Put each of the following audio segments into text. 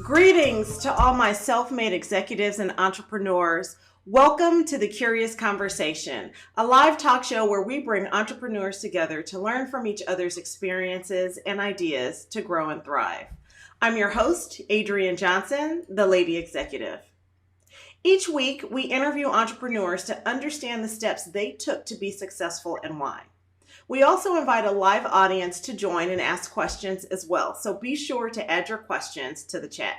Greetings to all my self-made executives and entrepreneurs. Welcome to The Curious Conversation, a live talk show where we bring entrepreneurs together to learn from each other's experiences and ideas to grow and thrive. I'm your host, Adrienne Johnson, the Lady Executive. Each week, we interview entrepreneurs to understand the steps they took to be successful and why. We also invite a live audience to join and ask questions as well, so be sure to add your questions to the chat.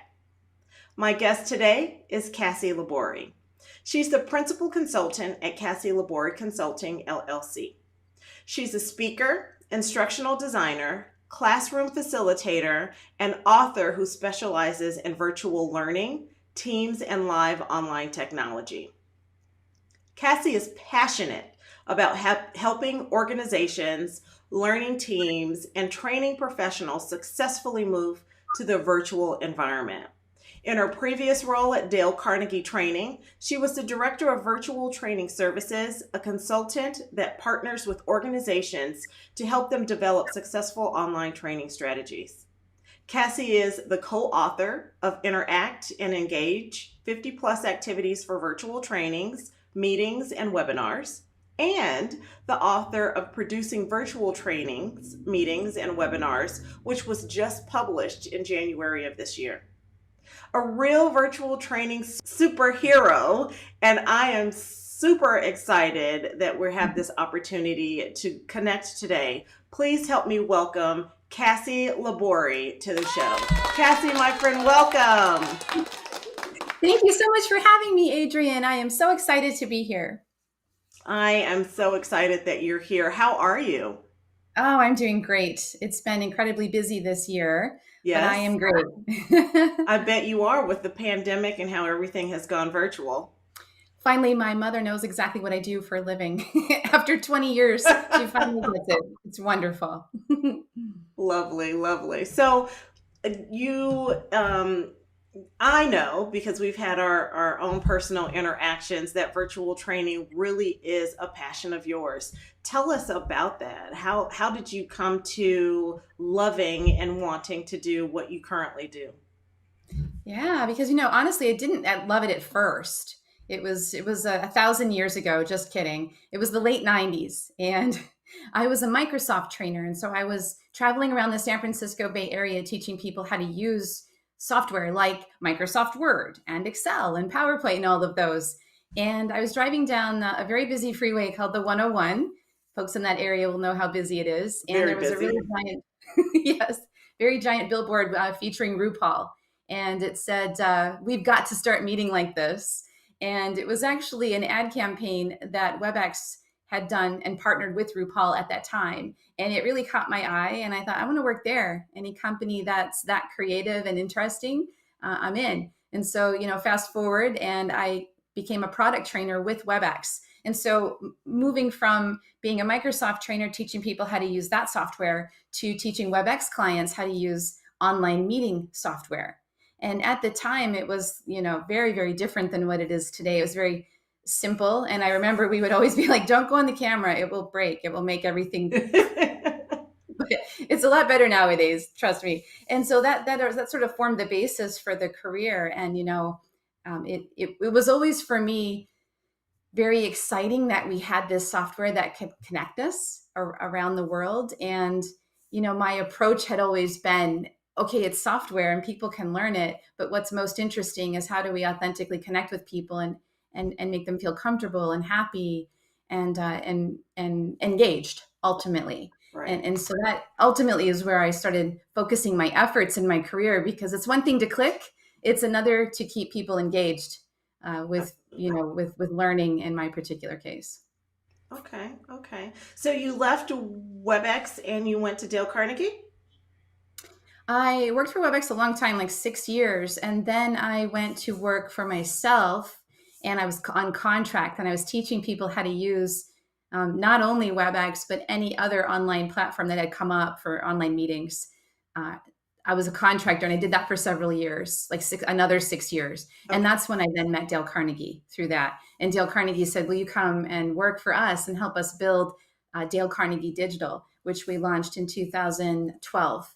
My guest today is Kassy Laborie. She's the principal consultant at Kassy Laborie Consulting, LLC. She's a speaker, instructional designer, classroom facilitator, and author who specializes in virtual learning, teams, and live online technology. Kassy is passionate about helping organizations, learning teams, and training professionals successfully move to the virtual environment. In her previous role at Carnegie Training, she was the Director of Virtual Training Services, a consultant that partners with organizations to help them develop successful online training strategies. Kassy is the co-author of Interact and Engage, 50-plus activities for virtual trainings, meetings, and webinars, and the author of Producing Virtual Trainings, Meetings, and Webinars, which was just published in January of this year. A real virtual training superhero, and I am super excited that we have this opportunity to connect today. Please help me welcome Kassy Laborie to the show. Kassy, my friend, welcome. Thank you so much for having me, Adrienne. I am so excited to be here. I am so excited that you're here. How are you? Oh, I'm doing great. It's been incredibly busy this year, yes. But I am great. I bet you are, with the pandemic and how everything has gone virtual. Finally, my mother knows exactly what I do for a living. After 20 years, she finally gets it. It's wonderful. Lovely, lovely. So I know, because we've had our own personal interactions, that virtual training really is a passion of yours. Tell us about that. How did you come to loving and wanting to do what you currently do? Yeah, because, honestly, I didn't love it at first. It was 1,000 years ago. Just kidding. It was the late 90s. And I was a Microsoft trainer. And so I was traveling around the San Francisco Bay Area teaching people how to use software like Microsoft Word and Excel and PowerPoint and all of those. And I was driving down a very busy freeway called the 101. Folks in that area will know how busy it is. And very there was busy. A really giant, yes, very giant billboard featuring RuPaul. And it said, "We've got to start meeting like this." And it was actually an ad campaign that WebEx had done and partnered with RuPaul at that time. And it really caught my eye. And I thought, I want to work there. Any company that's that creative and interesting, I'm in. And so, fast forward, and I became a product trainer with WebEx. And so moving from being a Microsoft trainer, teaching people how to use that software, to teaching WebEx clients how to use online meeting software. And at the time, it was, very, very different than what it is today. It was very simple. And I remember we would always be like, don't go on the camera. It will break. It will make everything. But it's a lot better nowadays. Trust me. And so that sort of formed the basis for the career. And, it was always, for me, very exciting that we had this software that could connect us around the world. And, my approach had always been, okay, it's software and people can learn it. But what's most interesting is, how do we authentically connect with people and make them feel comfortable and happy and engaged ultimately. Right. And so that ultimately is where I started focusing my efforts in my career, because it's one thing to click. It's another to keep people engaged with learning in my particular case. Okay. So you left WebEx and you went to Dale Carnegie? I worked for WebEx a long time, like 6 years. And then I went to work for myself, and I was on contract, and I was teaching people how to use not only WebEx, but any other online platform that had come up for online meetings. I was a contractor, and I did that for several years, like another 6 years. And Okay. that's when I then met Dale Carnegie through that. And Dale Carnegie said, will you come and work for us and help us build Dale Carnegie Digital, which we launched in 2012.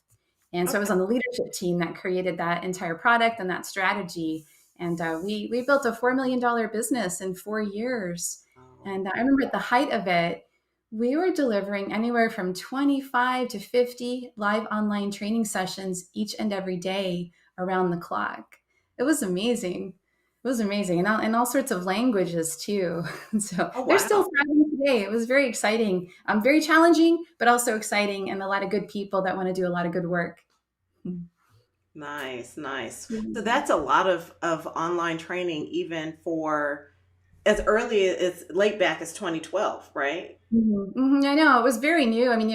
And so I was Okay. on the leadership team that created that entire product and that strategy. And we built a $4 million business in 4 years. Oh, And I remember at the height of it, we were delivering anywhere from 25 to 50 live online training sessions each and every day around the clock. It was amazing. It was amazing. And all sorts of languages too. So oh they're still wow. thriving today. It was very exciting, very challenging, but also exciting, and a lot of good people that want to do a lot of good work. Nice, nice. So Mhm. that's a lot of online training, even for as early as late back as 2012, right? I know it was very new. I mean,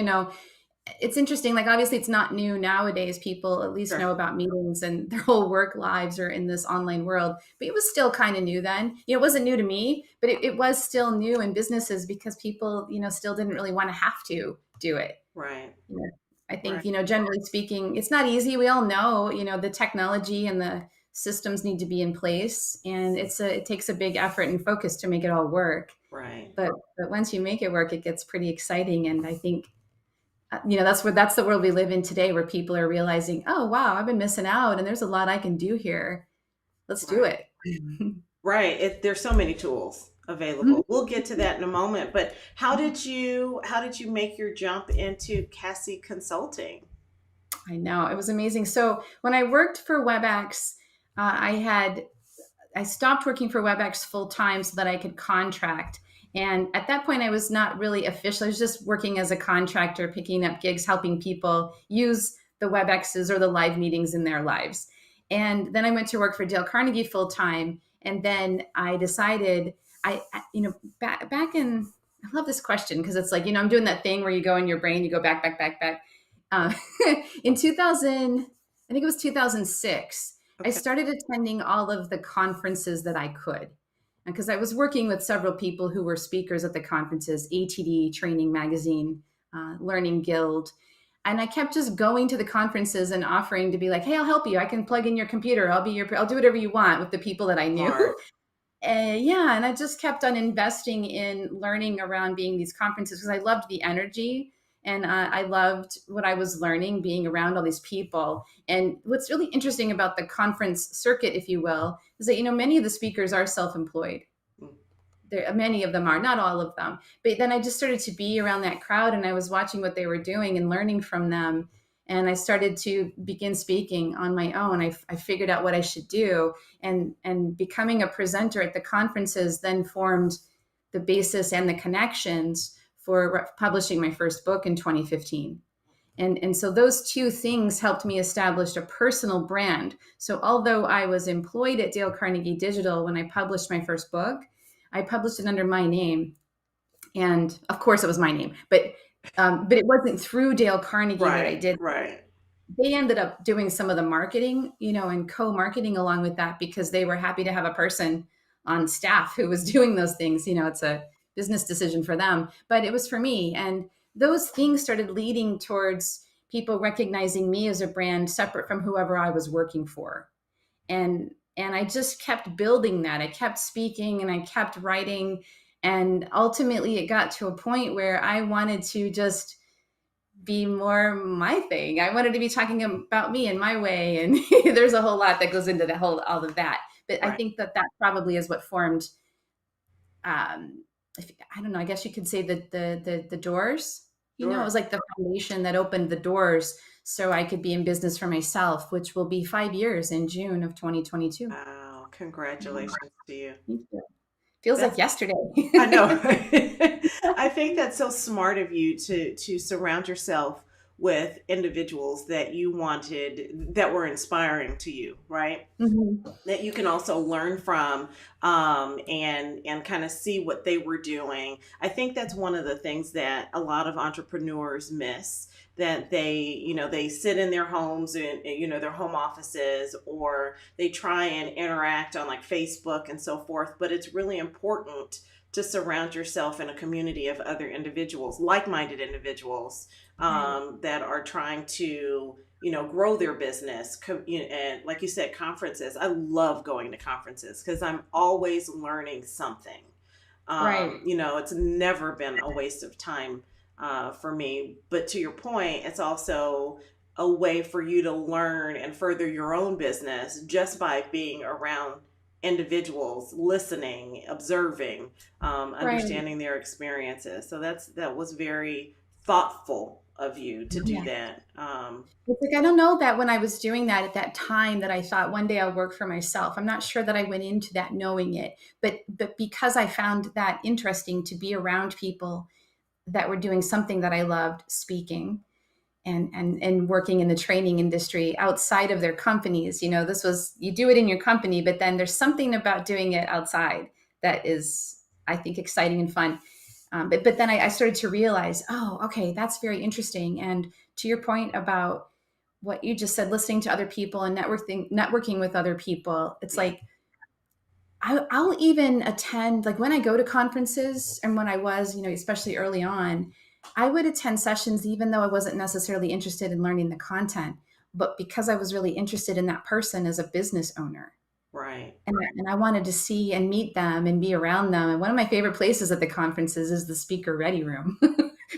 it's interesting. Like, obviously, it's not new nowadays. People at least Sure. know about meetings, and their whole work lives are in this online world. But it was still kind of new then. It wasn't new to me, but it was still new in businesses because people, still didn't really want to have to do it. Right. You know, I Right. think, generally speaking, it's not easy. We all know, the technology and the systems need to be in place, and it takes a big effort and focus to make it all work. Right. But once you make it work, it gets pretty exciting. And I think, that's the world we live in today, where people are realizing, oh wow, I've been missing out, and there's a lot I can do here. Let's do Right. it. Right. There's so many tools available. We'll get to that in a moment, but how did you make your jump into Cassie Consulting? I know, it was amazing. So when I worked for WebEx, I stopped working for WebEx full time so that I could contract. And at that point, I was not really official. I was just working as a contractor, picking up gigs, helping people use the WebExes or the live meetings in their lives. And then I went to work for Dale Carnegie full time. And then I decided, back in, I love this question because it's like, I'm doing that thing where you go in your brain, you go back, back, back, back. Uh, in 2000, I think it was 2006. I Okay. started attending all of the conferences that I could, because I was working with several people who were speakers at the conferences, ATD, Training Magazine, Learning Guild. And I kept just going to the conferences and offering to be like, hey, I'll help you. I can plug in your computer. I'll do whatever you want with the people that I knew. Smart. Yeah, and I just kept on investing in learning around being these conferences because I loved the energy, and I loved what I was learning being around all these people. And what's really interesting about the conference circuit, if you will, is that many of the speakers are self-employed. Mm. Many of them are, not all of them. But then I just started to be around that crowd, and I was watching what they were doing and learning from them. And I started to begin speaking on my own. I figured out what I should do, and becoming a presenter at the conferences then formed the basis and the connections for publishing my first book in 2015. And so those two things helped me establish a personal brand. So although I was employed at Dale Carnegie Digital when I published my first book, I published it under my name. And of course it was my name, but it wasn't through Dale Carnegie that I Right. did. Right. They ended up doing some of the marketing, and co-marketing along with that, because they were happy to have a person on staff who was doing those things. It's a business decision for them, but it was for me. And those things started leading towards people recognizing me as a brand separate from whoever I was working for. And I just kept building that. I kept speaking and I kept writing, and ultimately it got to a point where I wanted to just be more my thing. I wanted to be talking about me in my way, and there's a whole lot that goes into the whole all of that. But I Right. think that probably is what formed. Um, I don't know. I guess you could say the doors. It Sure. was like the foundation that opened the doors so I could be in business for myself, which will be 5 years in June of 2022. Wow. Congratulations to you. Thank you. Feels like That's yesterday. I know. I think that's so smart of you to surround yourself with individuals that you wanted that were inspiring to you, right? Mhm. That you can also learn from, and kind of see what they were doing. I think that's one of the things that a lot of entrepreneurs miss, that they sit in their homes and their home offices, or they try and interact on like Facebook and so forth, but it's really important to surround yourself in a community of other individuals, like-minded individuals, Right. that are trying to, grow their business. And like you said, conferences. I love going to conferences because I'm always learning something. Right. It's never been a waste of time for me. But to your point, it's also a way for you to learn and further your own business just by being around individuals, listening, observing, Right. understanding their experiences. So that was very thoughtful of you to do Yeah. that. It's like I don't know that when I was doing that at that time that I thought one day I'll work for myself. I'm not sure that I went into that knowing it, but because I found that interesting to be around people that were doing something that I loved, speaking and working in the training industry outside of their companies. This was, you do it in your company, but then there's something about doing it outside that is, I think, exciting and fun. But then I started to realize, oh, okay, that's very interesting. And to your point about what you just said, listening to other people and networking with other people, it's Yeah. like I'll even attend, like when I go to conferences and when I was, especially early on, I would attend sessions even though I wasn't necessarily interested in learning the content, but because I was really interested in that person as a business owner. Right. And I wanted to see and meet them and be around them. And one of my favorite places at the conferences is the speaker ready room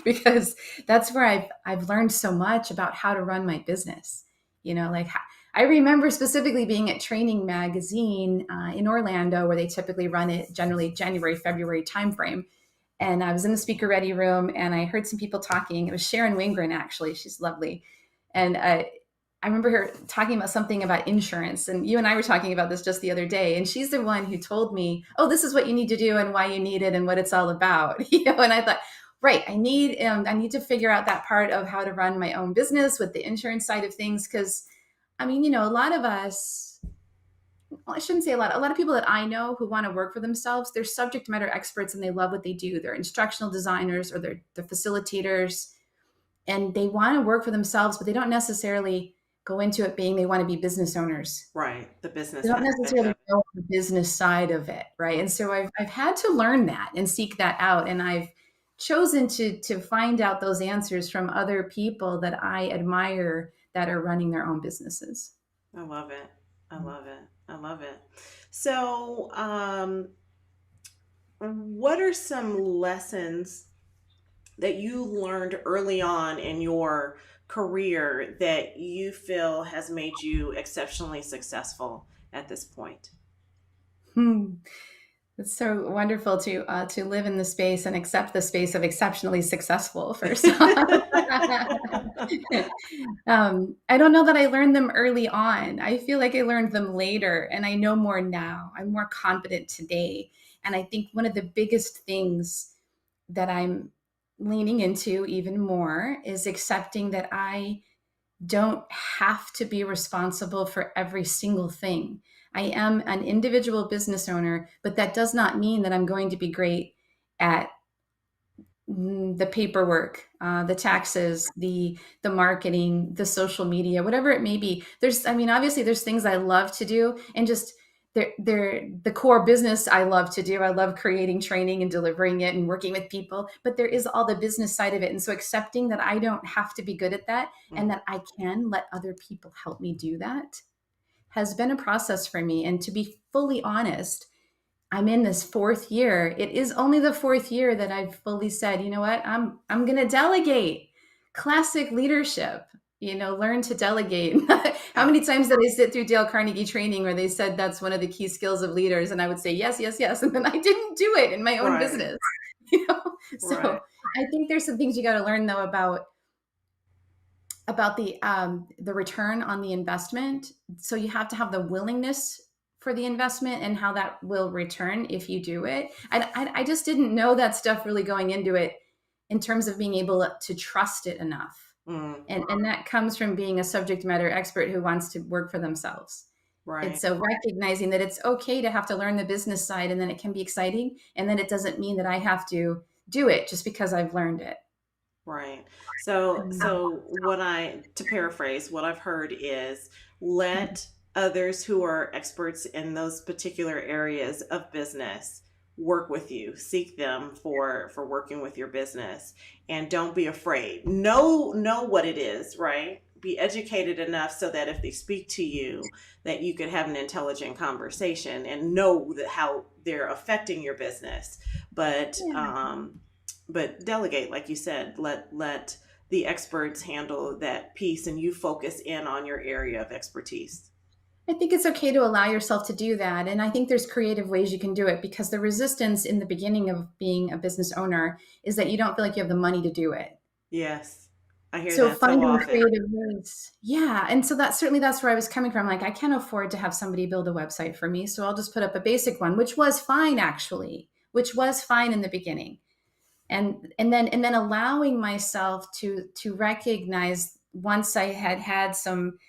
because that's where I've learned so much about how to run my business. Like I remember specifically being at Training Magazine in Orlando, where they typically run it generally January, February timeframe. And I was in the speaker ready room and I heard some people talking. It was Sharon Wingren, actually. She's lovely. And I remember her talking about something about insurance. And you and I were talking about this just the other day. And she's the one who told me, oh, this is what you need to do and why you need it and what it's all about. And I thought, right, I need to figure out that part of how to run my own business with the insurance side of things. Because I mean, a lot of us, well, I shouldn't say a lot of people that I know who want to work for themselves, they're subject matter experts and they love what they do. They're instructional designers or they're facilitators and they want to work for themselves, but they don't necessarily go into it being they want to be business owners. Right. The They business don't aspect necessarily of it. know the business side of it, right? And so I've had to learn that and seek that out, and I've chosen to find out those answers from other people that I admire that are running their own businesses. I love it. I love it. I love it. So, what are some lessons that you learned early on in your career that you feel has made you exceptionally successful at this point? Hmm. It's so wonderful to live in the space and accept the space of exceptionally successful first. I don't know that I learned them early on. I feel like I learned them later and I know more now. I'm more confident today. And I think one of the biggest things that I'm leaning into even more is accepting that I don't have to be responsible for every single thing. I am an individual business owner, but that does not mean that I'm going to be great at the paperwork, the taxes, the marketing, the social media, whatever it may be. I mean, obviously, there's things I love to do, and just they're the core business I love to do. I love creating training and delivering it and working with people, but there is all the business side of it. And so accepting that I don't have to be good at that and Mm. that I can let other people help me do that has been a process for me. And to be fully honest, I'm in this fourth year. It is only the fourth year that I've fully said, you know what, I'm going to delegate. Classic leadership, learn to delegate. How Yeah. many times did I sit through Dale Carnegie training where they said that's one of the key skills of leaders, and I would say yes, yes, yes, and then I didn't do it in my own Right. business. You know, Right. so I think there's some things you got to learn though about the return on the investment. So you have to have the willingness for the investment and how that will return if you do it. And I just didn't know that stuff really going into it in terms of being able to trust it enough. Mm. And that comes from being a subject matter expert who wants to work for themselves. And Right. so recognizing that it's okay to have to learn the business side and then it can be exciting. And then it doesn't mean that I have to do it just because I've learned it. Right. So to paraphrase, what I've heard is let others who are experts in those particular areas of business work with you. Seek them for working with your business, and don't be afraid. Know what it is, right? Be educated enough so that if they speak to you, that you could have an intelligent conversation and know that how they're affecting your business. But Yeah. but delegate, like you said, let the experts handle that piece, and you focus in on your area of expertise. I think it's okay to allow yourself to do that. And I think there's creative ways you can do it, because the resistance in the beginning of being a business owner is that you don't feel like you have the money to do it. Yes, I hear So that so finding often. creative ways. Yeah. And so that's where I was coming from. Like, I can't afford to have somebody build a website for me. So I'll just put up a basic one, which was fine actually, which was fine in the beginning. And then allowing myself to recognize, once I had some,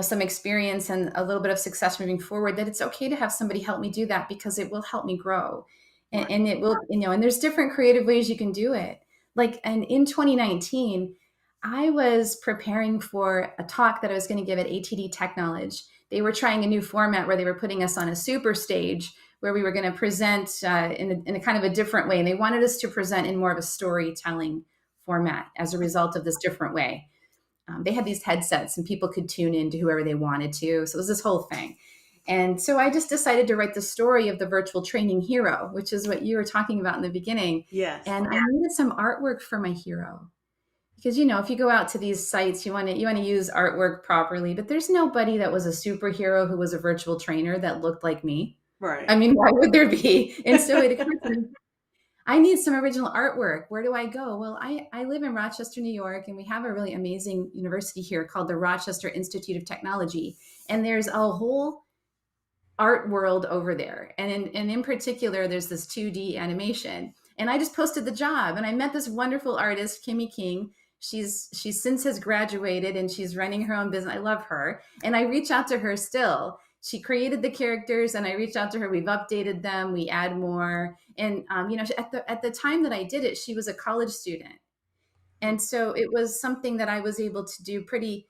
some experience and a little bit of success moving forward, that it's okay to have somebody help me do that, because it will help me grow. and, Right. and it will, and there's different creative ways you can do it. Like, and in 2019, I was preparing for a talk that I was going to give at ATD Tech Knowledge. They were trying a new format where they were putting us on a super stage where we were going to present in a kind of a different way. And they wanted us to present in more of a storytelling format as a result of this different way. They had these headsets and people could tune in to whoever they wanted to. So it was this whole thing. And so I just decided to write the story of the virtual training hero, which is what you were talking about in the beginning. Yes. And I needed some artwork for my hero. Because, if you go out to these sites, you want to use artwork properly, but there's nobody that was a superhero who was a virtual trainer that looked like me. Right. I mean, why would there be? And so it occurred to me, I need some original artwork. Where do I go? Well, I live in Rochester, New York, and we have a really amazing university here called the Rochester Institute of Technology. And there's a whole art world over there. And in particular, there's this 2D animation. And I just posted the job, and I met this wonderful artist, Kimmy King. She's since has graduated and she's running her own business. I love her. And I reach out to her still. She created the characters and I reached out to her. We've updated them. We add more. And, at the time that I did it, she was a college student. And so it was something that I was able to do pretty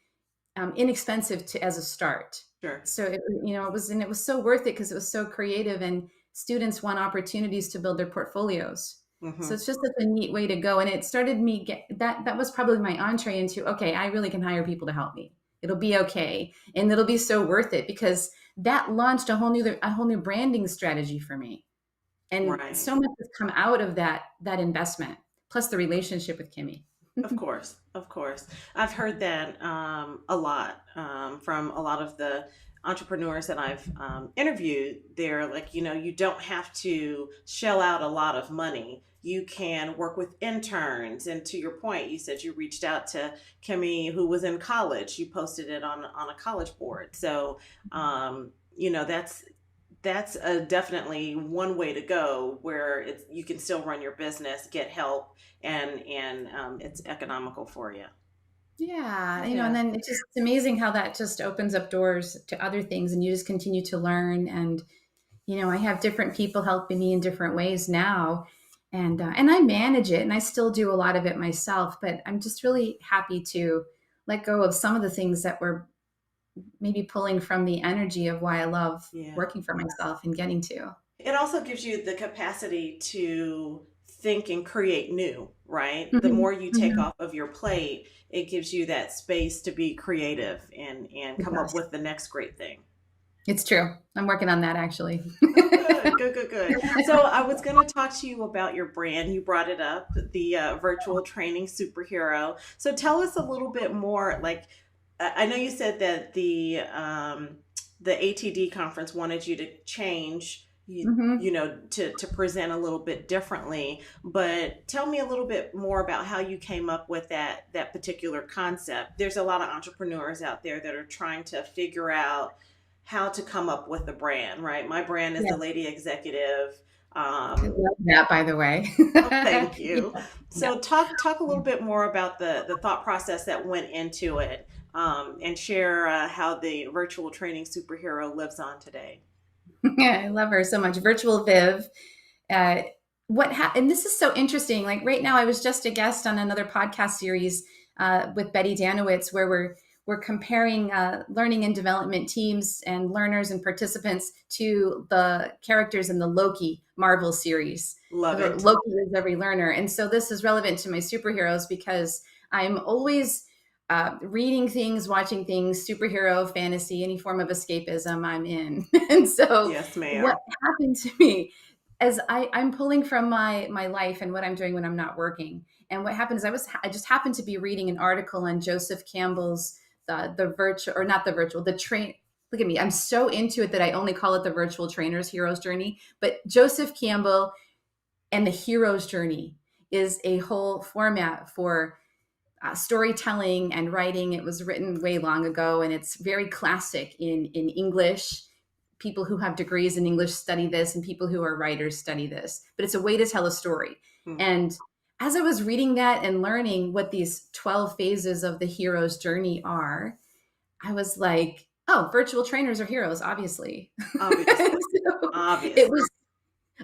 inexpensive as a start. Sure. So it was so worth it because it was so creative, and students want opportunities to build their portfolios. So it's just such a neat way to go. And it started that was probably my entree into, okay, I really can hire people to help me. It'll be okay. And it'll be so worth it, because that launched a whole new branding strategy for me. And Right. so much has come out of that investment, plus the relationship with Kimmy. Of course, of course. I've heard that a lot from a lot of the entrepreneurs that I've interviewed. They're like, you don't have to shell out a lot of money. You can work with interns. And to your point, you said you reached out to Kimmy, who was in college. You posted it on a college board. So, that's definitely one way to go, where you can still run your business, get help, and it's economical for you. Yeah, Yeah. and then it's amazing how that just opens up doors to other things, and you just continue to learn. And I have different people helping me in different ways now, and I manage it, and I still do a lot of it myself. But I'm just really happy to let go of some of the things that were maybe pulling from the energy of why I love Yeah. working for myself and getting to. It also gives you the capacity to think and create new, right? The Mhm, more you take mhm. off of your plate, it gives you that space to be creative and It come up does. with the next great thing. It's true. I'm working on that actually. Oh, good, good, good, good. So I was going to talk to you about your brand. You brought it up, the virtual training superhero. So tell us a little bit more. Like, I know you said that the ATD conference wanted you to change, Hmm. to present a little bit differently. But tell me a little bit more about how you came up with that particular concept. There's a lot of entrepreneurs out there that are trying to figure out how to come up with a brand, right? My brand is Yeah, the Lady Executive. I love that, by the way. Oh, thank Yeah, you. yeah. So talk a little bit more about the thought process that went into it, and share how the virtual training superhero lives on today. Yeah, I love her so much. Virtual Viv. Uh, and this is so interesting. Like right now, I was just a guest on another podcast series with Betty Danowitz, where we're comparing learning and development teams and learners and participants to the characters in the Loki Marvel series. Love it. Loki is every learner. And so this is relevant to my superheroes because I'm always reading things, watching things, superhero, fantasy, any form of escapism I'm in. And so yes, ma'am. What happened to me as I'm pulling from my life and what I'm doing when I'm not working. And what happened is I just happened to be reading an article on Joseph Campbell's the virtual, or not the virtual, the train. Look at me. I'm so into it that I only call it the virtual trainer's hero's journey. But Joseph Campbell and the hero's journey is a whole format for storytelling and writing. It was written way long ago, and it's very classic in English. People who have degrees in English study this, and people who are writers study this. But it's a way to tell a story. And as I was reading that and learning what these 12 phases of the hero's journey are, I was like, oh, virtual trainers are heroes, obviously. Obviously. It was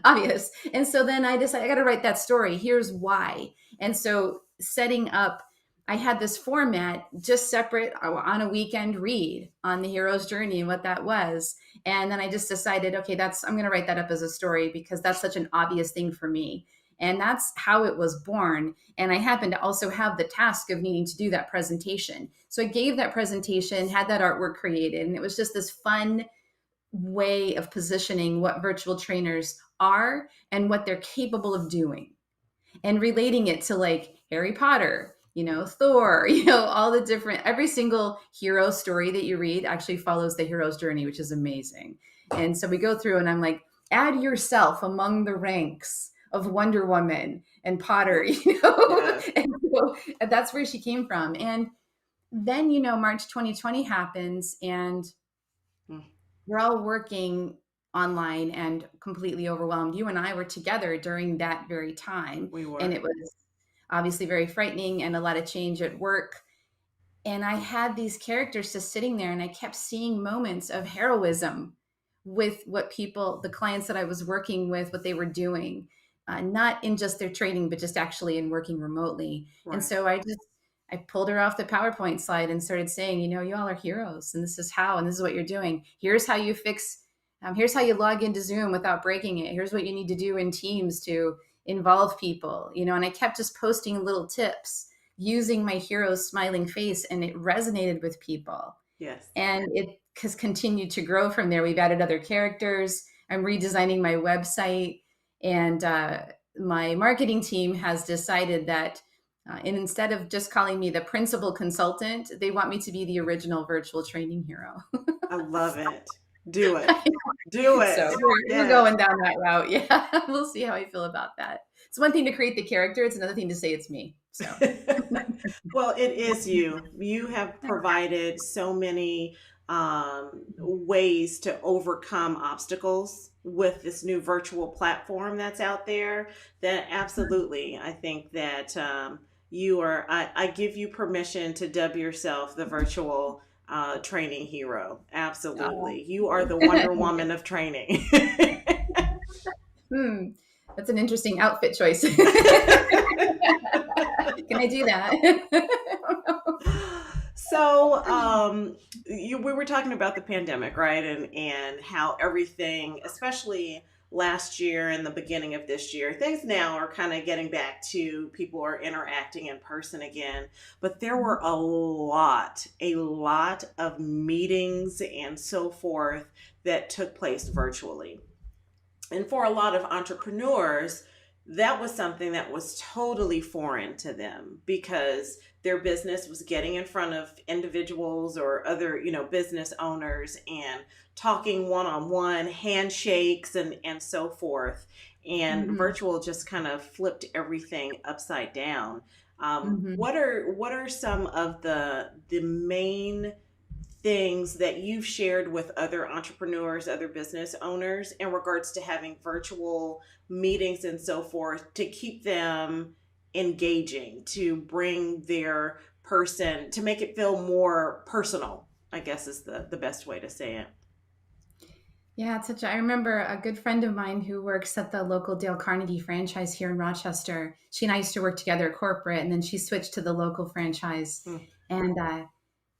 obvious. And so then I decided I got to write that story. Here's why. And so setting up, I had this format just separate on a weekend read on the hero's journey and what that was. And then I just decided, okay, I'm going to write that up as a story because that's such an obvious thing for me. And that's how it was born. And I happened to also have the task of needing to do that presentation. So I gave that presentation, had that artwork created, and it was just this fun way of positioning what virtual trainers are and what they're capable of doing, and relating it to like Harry Potter, Thor, all the different, every single hero story that you read actually follows the hero's journey, which is amazing. And so we go through and I'm like, add yourself among the ranks of Wonder Woman and Potter, Yes. And so that's where she came from. And then, March 2020 happens and we're all working online and completely overwhelmed. You and I were together during that very time. We were. And it was obviously very frightening and a lot of change at work. And I had these characters just sitting there and I kept seeing moments of heroism with what the clients that I was working with, what they were doing. Not in just their training, but just actually in working remotely. Right. And so I pulled her off the PowerPoint slide and started saying, you all are heroes and this is how, and this is what you're doing. Here's how you here's how you log into Zoom without breaking it. Here's what you need to do in Teams to involve people, and I kept just posting little tips using my hero's smiling face, and it resonated with people. Yes. And it has continued to grow from there. We've added other characters. I'm redesigning my website. And my marketing team has decided that and instead of just calling me the principal consultant, they want me to be the original virtual training hero. I love it. Do it. Do it. So we're going down that route. Yeah. We'll see how I feel about that. It's one thing to create the character. It's another thing to say it's me. So. Well, it is you. You have provided so many ways to overcome obstacles with this new virtual platform that's out there, that absolutely, I think that I give you permission to dub yourself the virtual training hero. Absolutely. You are the Wonder Woman of training. That's an interesting outfit choice. Can I do that? So we were talking about the pandemic, right? And how everything, especially last year and the beginning of this year, things now are kind of getting back to people are interacting in person again. But there were a lot of meetings and so forth that took place virtually. And for a lot of entrepreneurs, that was something that was totally foreign to them because their business was getting in front of individuals or other, business owners and talking one-on-one, handshakes and so forth. And virtual just kind of flipped everything upside down. What are some of the main things that you've shared with other entrepreneurs, other business owners in regards to having virtual meetings and so forth to keep them engaging, to bring their person, to make it feel more personal, I guess is the best way to say it. Yeah, I remember a good friend of mine who works at the local Dale Carnegie franchise here in Rochester. She and I used to work together at corporate, and then she switched to the local franchise. And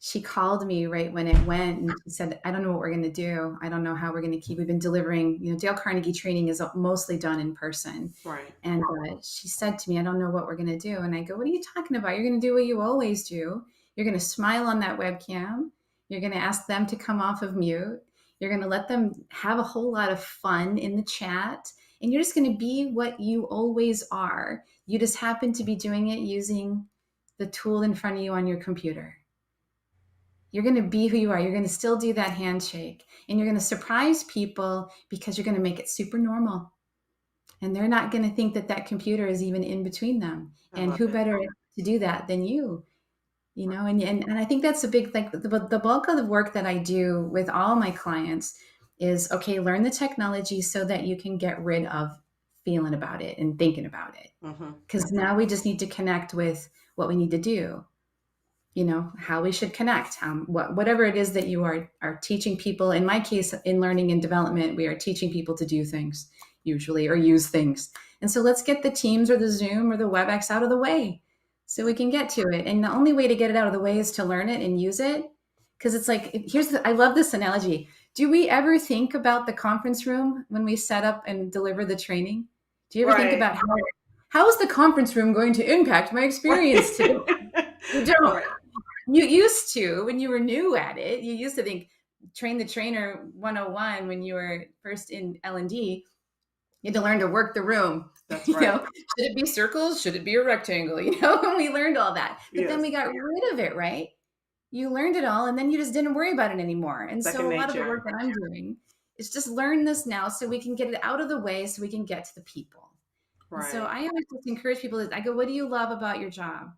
she called me right when it went and she said, I don't know what we're going to do. I don't know how we're going to keep, we've been delivering, Dale Carnegie training is mostly done in person. Right. And she said to me, I don't know what we're going to do. And I go, what are you talking about? You're going to do what you always do. You're going to smile on that webcam. You're going to ask them to come off of mute. You're going to let them have a whole lot of fun in the chat. And you're just going to be what you always are. You just happen to be doing it using the tool in front of you on your computer. You're going to be who you are. You're going to still do that handshake, and you're going to surprise people because you're going to make it super normal. And they're not going to think that that computer is even in between them. And who better to do that than you? And I think that's a big, like the bulk of the work that I do with all my clients is, okay, learn the technology so that you can get rid of feeling about it and thinking about it. Because now we just need to connect with what we need to do. How we should connect, whatever it is that you are teaching people. In my case, in learning and development, we are teaching people to do things usually, or use things. And so let's get the Teams or the Zoom or the WebEx out of the way so we can get to it. And the only way to get it out of the way is to learn it and use it. Because it's like, I love this analogy. Do we ever think about the conference room when we set up and deliver the training? Do you ever think about how is the conference room going to impact my experience today? You don't. You used to, when you were new at it, you used to think train the trainer 101 when you were first in L&D. You had to learn to work the room. That's right. Should it be circles? Should it be a rectangle? And we learned all that. But then we got rid of it, right? You learned it all, and then you just didn't worry about it anymore. And so a lot of the work that I'm doing is just learn this now so we can get it out of the way so we can get to the people. Right. So I always just encourage people, I go, what do you love about your job?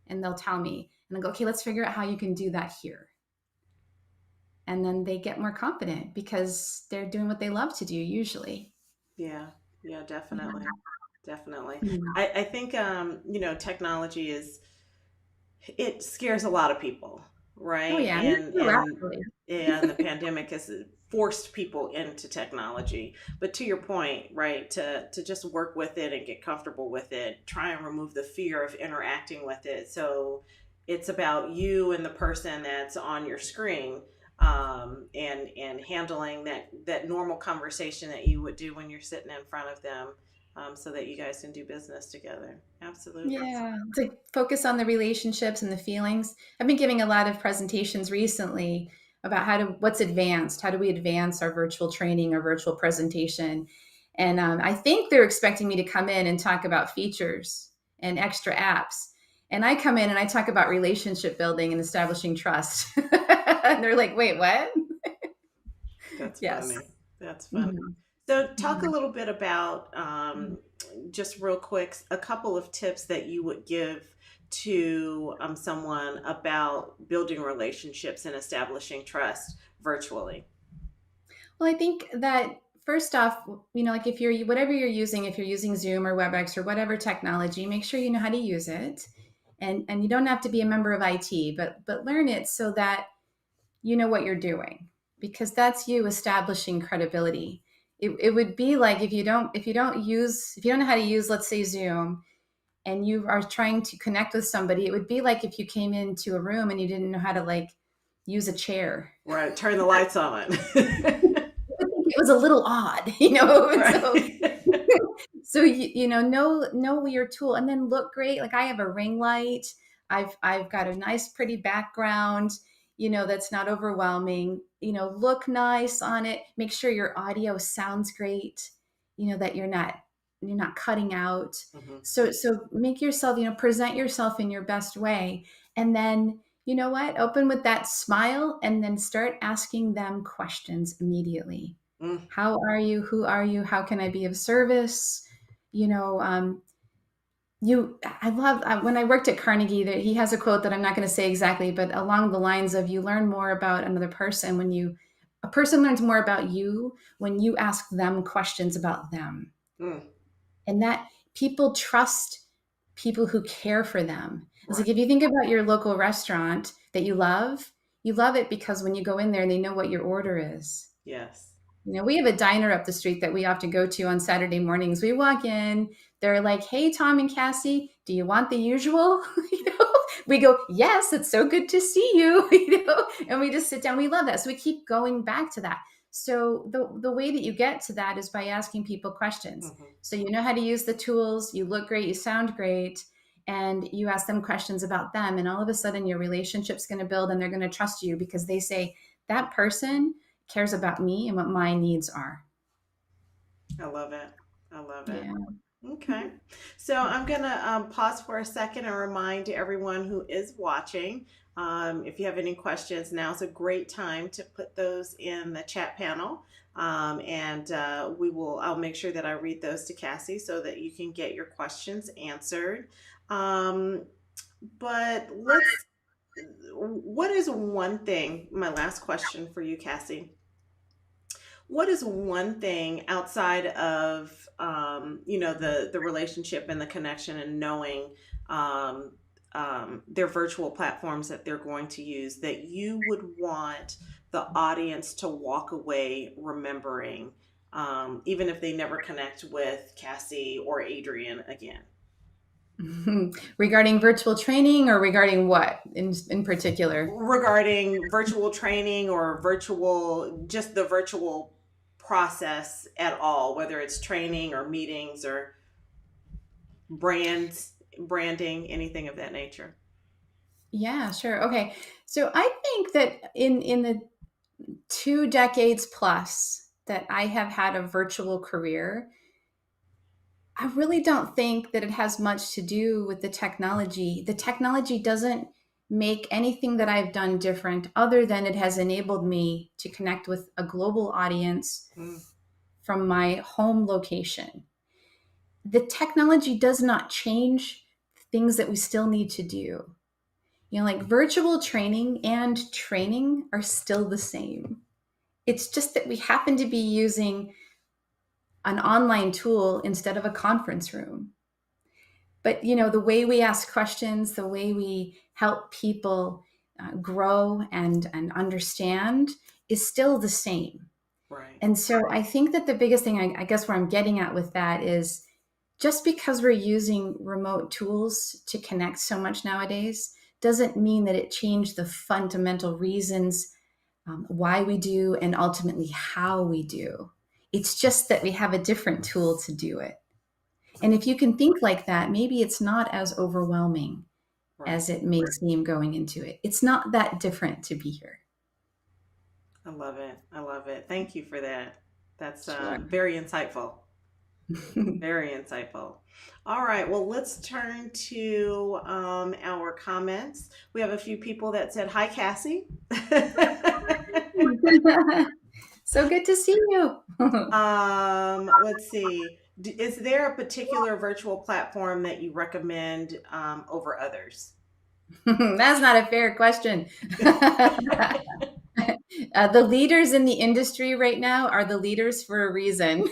And they'll tell me. And I go, okay, let's figure out how you can do that here. And then they get more confident because they're doing what they love to do usually. Yeah, definitely. Definitely. I think, technology it scares a lot of people, right? Oh, yeah. And the pandemic has forced people into technology. But to your point, right, to just work with it and get comfortable with it, try and remove the fear of interacting with it. So it's about you and the person that's on your screen, and handling that normal conversation that you would do when you're sitting in front of them, so that you guys can do business together. Absolutely. Yeah, to focus on the relationships and the feelings. I've been giving a lot of presentations recently about what's advanced. How do we advance our virtual training or virtual presentation? And I think they're expecting me to come in and talk about features and extra apps. And I come in and I talk about relationship building and establishing trust. And they're like, wait, what? That's funny. That's funny. So talk a little bit about, just real quick, a couple of tips that you would give to someone about building relationships and establishing trust virtually. Well, I think that first off, like if whatever you're using, if you're using Zoom or WebEx or whatever technology, make sure you know how to use it. And you don't have to be a member of IT, but learn it so that you know what you're doing, because that's you establishing credibility. It would be like if you don't know how to use, let's say, Zoom, and you are trying to connect with somebody, it would be like if you came into a room and you didn't know how to use a chair. Right. Turn the lights on. It was a little odd, Right. So know your tool, and then look great. Like I have a ring light. I've got a nice, pretty background, that's not overwhelming. Look nice on it. Make sure your audio sounds great. That you're not cutting out. So make yourself, present yourself in your best way, and then open with that smile, and then start asking them questions immediately. How are you? Who are you? How can I be of service? I love when I worked at Carnegie, that he has a quote that I'm not going to say exactly, but along the lines of, you learn more about another person a person learns more about you when you ask them questions about them. And that people trust people who care for them. It's like, if you think about your local restaurant that you love it because when you go in there, they know what your order is. Yes. We have a diner up the street that we often go to on Saturday mornings. We walk in, they're like, hey, Tom and Cassie, do you want the usual? we go, yes, it's so good to see you, and we just sit down. We love that. So we keep going back to that. So the way that you get to that is by asking people questions. Mm-hmm. So you know how to use the tools, you look great, you sound great, and you ask them questions about them. And all of a sudden your relationship's going to build and they're going to trust you because they say, that person cares about me and what my needs are. I love it. I love it. Yeah. Okay. So I'm going to pause for a second and remind everyone who is watching, if you have any questions, now's a great time to put those in the chat panel. And I'll make sure that I read those to Cassie so that you can get your questions answered. But what is one thing, my last question for you, Cassie? What is one thing outside of the relationship and the connection and knowing their virtual platforms that they're going to use that you would want the audience to walk away remembering, even if they never connect with Cassie or Adrian again? Regarding virtual training, or regarding what in particular? Regarding virtual training or just the virtual process at all, whether it's training or meetings or branding, anything of that nature. Yeah, sure. Okay. So I think that in the 2 decades plus that I have had a virtual career, I really don't think that it has much to do with the technology. The technology doesn't make anything that I've done different, other than it has enabled me to connect with a global audience from my home location. The technology does not change things that we still need to do. Like virtual training and training are still the same. It's just that we happen to be using an online tool instead of a conference room. But the way we ask questions, the way we help people grow and understand is still the same. Right. And so I think that the biggest thing, I guess where I'm getting at with that is, just because we're using remote tools to connect so much nowadays doesn't mean that it changed the fundamental reasons why we do and ultimately how we do. It's just that we have a different tool to do it. And if you can think like that, maybe it's not as overwhelming as it may seem going into it. It's not that different to be here. I love it. I love it. Thank you for that. That's Sure. very insightful. Very insightful. All right. Well, let's turn to our comments. We have a few people that said, "Hi, Cassie." So good to see you. Let's see. Is there a particular virtual platform that you recommend over others? That's not a fair question. The leaders in the industry right now are the leaders for a reason.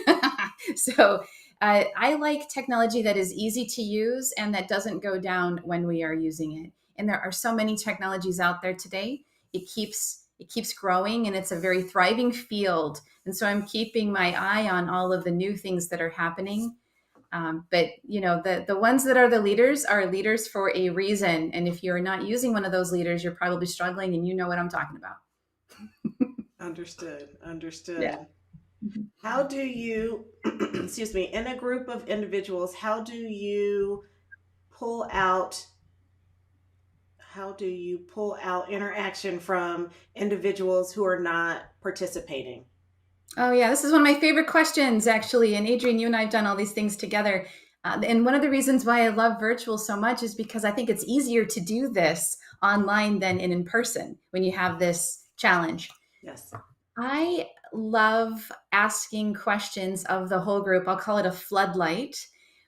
So I like technology that is easy to use and that doesn't go down when we are using it. And there are so many technologies out there today. It keeps growing, and it's a very thriving field. And so I'm keeping my eye on all of the new things that are happening. But the ones that are the leaders are leaders for a reason. And if you're not using one of those leaders, you're probably struggling, and you know what I'm talking about. Understood. Yeah. How do you, excuse me, in a group of individuals, how do you pull out interaction from individuals who are not participating? Oh yeah, this is one of my favorite questions, actually. And Adrian, you and I have done all these things together. And one of the reasons why I love virtual so much is because I think it's easier to do this online than in person when you have this challenge. Yes. I love asking questions of the whole group. I'll call it a floodlight,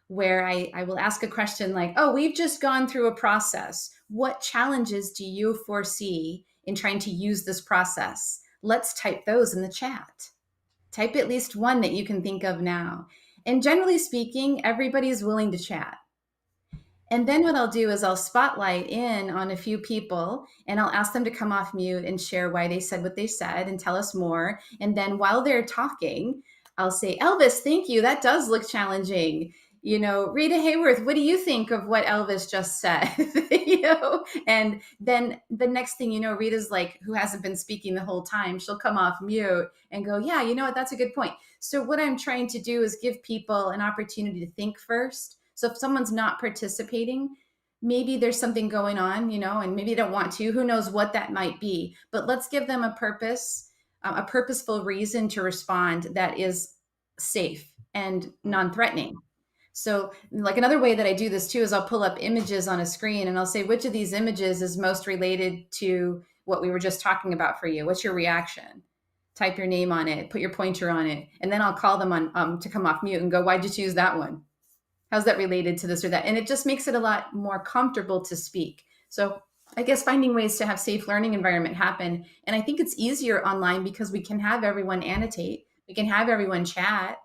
where I will ask a question like, "Oh, we've just gone through a process. What challenges do you foresee in trying to use this process? Let's type those in the chat." Type at least one that you can think of now. And generally speaking, everybody's willing to chat. And then what I'll do is I'll spotlight in on a few people, and I'll ask them to come off mute and share why they said what they said and tell us more. And then while they're talking, I'll say, "Elvis, thank you. That does look challenging. Rita Hayworth, what do you think of what Elvis just said? And then the next thing you know, Rita's like, who hasn't been speaking the whole time, she'll come off mute and go, yeah, you know what, that's a good point. So what I'm trying to do is give people an opportunity to think first. So if someone's not participating, maybe there's something going on, and maybe they don't want to, who knows what that might be, but let's give them a purpose, a purposeful reason to respond that is safe and non-threatening. So like another way that I do this too is I'll pull up images on a screen and I'll say, which of these images is most related to what we were just talking about for you? What's your reaction? Type your name on it, put your pointer on it, and then I'll call them on to come off mute and go, why'd you choose that one? How's that related to this or that? And it just makes it a lot more comfortable to speak. So I guess finding ways to have safe learning environment happen. And I think it's easier online because we can have everyone annotate. We can have everyone chat.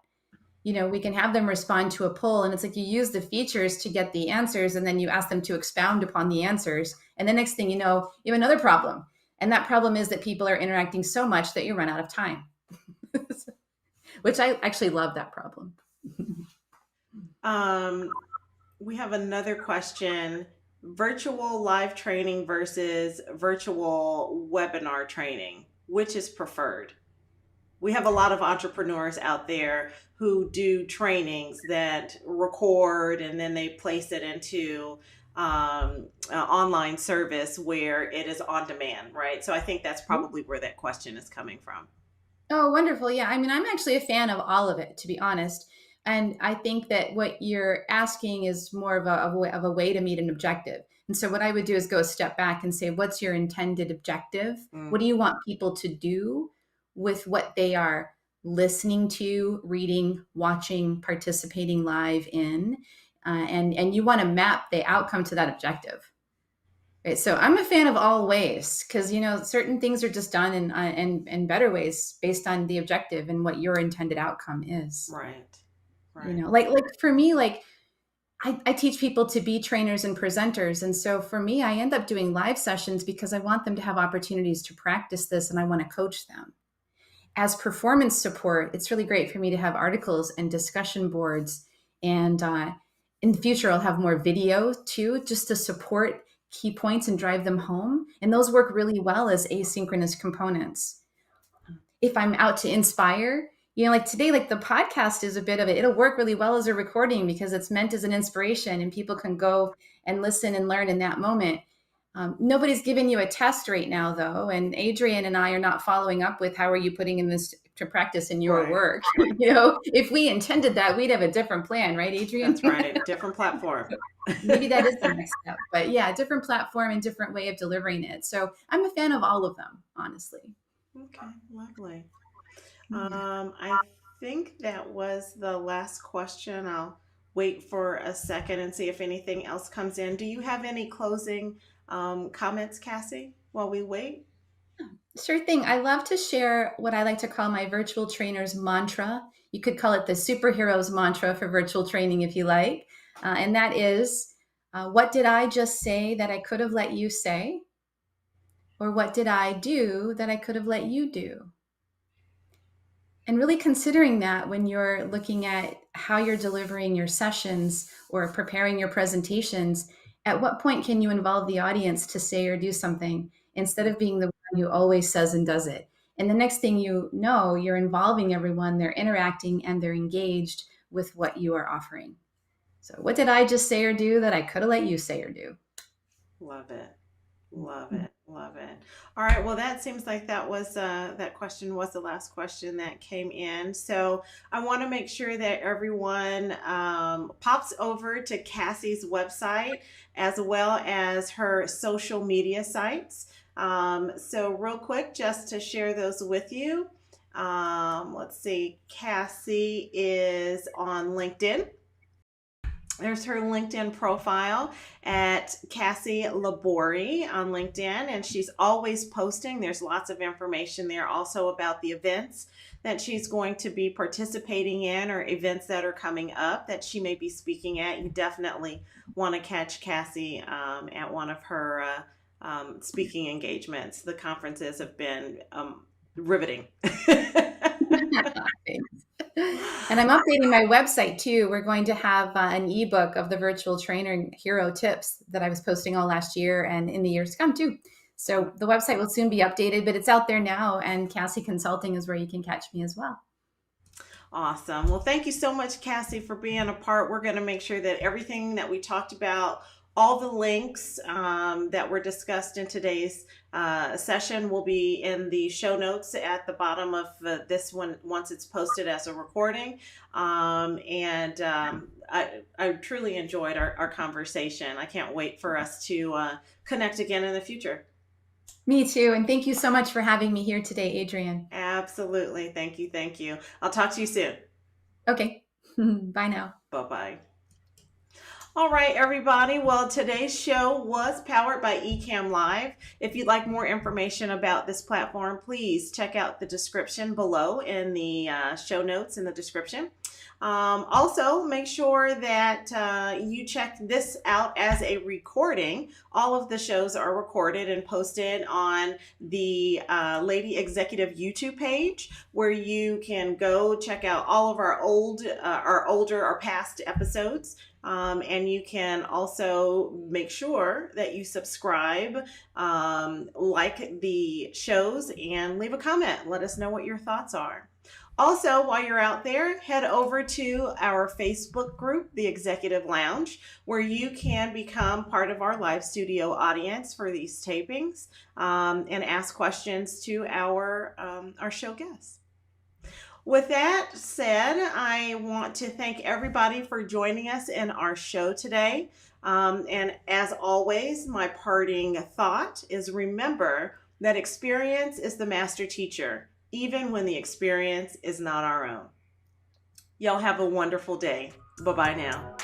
We can have them respond to a poll, and it's like you use the features to get the answers, and then you ask them to expound upon the answers. And the next thing you know, you have another problem. And that problem is that people are interacting so much that you run out of time, which I actually love that problem. We have another question. Virtual live training versus virtual webinar training, which is preferred? We have a lot of entrepreneurs out there who do trainings that record and then they place it into an online service where it is on demand, right? So I think that's probably where that question is coming from. Oh, wonderful. Yeah. I mean, I'm actually a fan of all of it, to be honest. And I think that what you're asking is more of a way to meet an objective. And so what I would do is go a step back and say, what's your intended objective? What do you want people to do with what they are listening to, reading, watching, participating live in? And you want to map the outcome to that objective. Right. So I'm a fan of all ways because, certain things are just done in better ways based on the objective and what your intended outcome is. Right. Like for me, like I teach people to be trainers and presenters. And so for me, I end up doing live sessions because I want them to have opportunities to practice this and I want to coach them. As performance support, it's really great for me to have articles and discussion boards. And in the future, I'll have more video too, just to support key points and drive them home. And those work really well as asynchronous components. If I'm out to inspire, like today, like the podcast is a bit of it. It'll work really well as a recording because it's meant as an inspiration and people can go and listen and learn in that moment. Nobody's giving you a test right now, though. And Adrian and I are not following up with how are you putting in this to practice in your work. If we intended that, we'd have a different plan, right, Adrian? That's right. Different platform. Maybe that is the next step. But yeah, different platform and different way of delivering it. So I'm a fan of all of them, honestly. Okay, lovely. I think that was the last question. I'll wait for a second and see if anything else comes in. Do you have any closing comments, Cassie, while we wait? Sure thing. I love to share what I like to call my virtual trainer's mantra. You could call it the superhero's mantra for virtual training if you like. And that is, what did I just say that I could have let you say? Or what did I do that I could have let you do? And really considering that when you're looking at how you're delivering your sessions or preparing your presentations, at what point can you involve the audience to say or do something instead of being the one who always says and does it? And the next thing you know, you're involving everyone, they're interacting and they're engaged with what you are offering. So what did I just say or do that I could have let you say or do? Love it. Love it. Love it. All right. Well, that seems like that question was the last question that came in. So I want to make sure that everyone pops over to Cassie's website as well as her social media sites. So real quick, just to share those with you. Let's see. Cassie is on LinkedIn. There's her LinkedIn profile at Kassy Laborie on LinkedIn, and she's always posting. There's lots of information there also about the events that she's going to be participating in or events that are coming up that she may be speaking at. You definitely want to catch Cassie at one of her speaking engagements. The conferences have been riveting. And I'm updating my website too. We're going to have an ebook of the virtual trainer hero tips that I was posting all last year and in the years to come too. So the website will soon be updated, but it's out there now. And Kassy Consulting is where you can catch me as well. Awesome. Well, thank you so much, Cassie, for being a part. We're going to make sure that everything that we talked about, all the links that were discussed in today's session will be in the show notes at the bottom of this one once it's posted as a recording. I truly enjoyed our conversation. I can't wait for us to connect again in the future. Me too. And thank you so much for having me here today, Adrian. Absolutely. Thank you. Thank you. I'll talk to you soon. Okay. Bye now. Bye-bye. All right, everybody. Well, today's show was powered by Ecamm Live. If you'd like more information about this platform, please check out the description below in the show notes in the description. Also, make sure that you check this out as a recording. All of the shows are recorded and posted on the Lady Executive YouTube page, where you can go check out all of our past episodes. And you can also make sure that you subscribe, like the shows, and leave a comment. Let us know what your thoughts are. Also, while you're out there, head over to our Facebook group, The Executive Lounge, where you can become part of our live studio audience for these tapings and ask questions to our show guests. With that said, I want to thank everybody for joining us in our show today. And as always, my parting thought is remember that experience is the master teacher, even when the experience is not our own. Y'all have a wonderful day. Bye-bye now.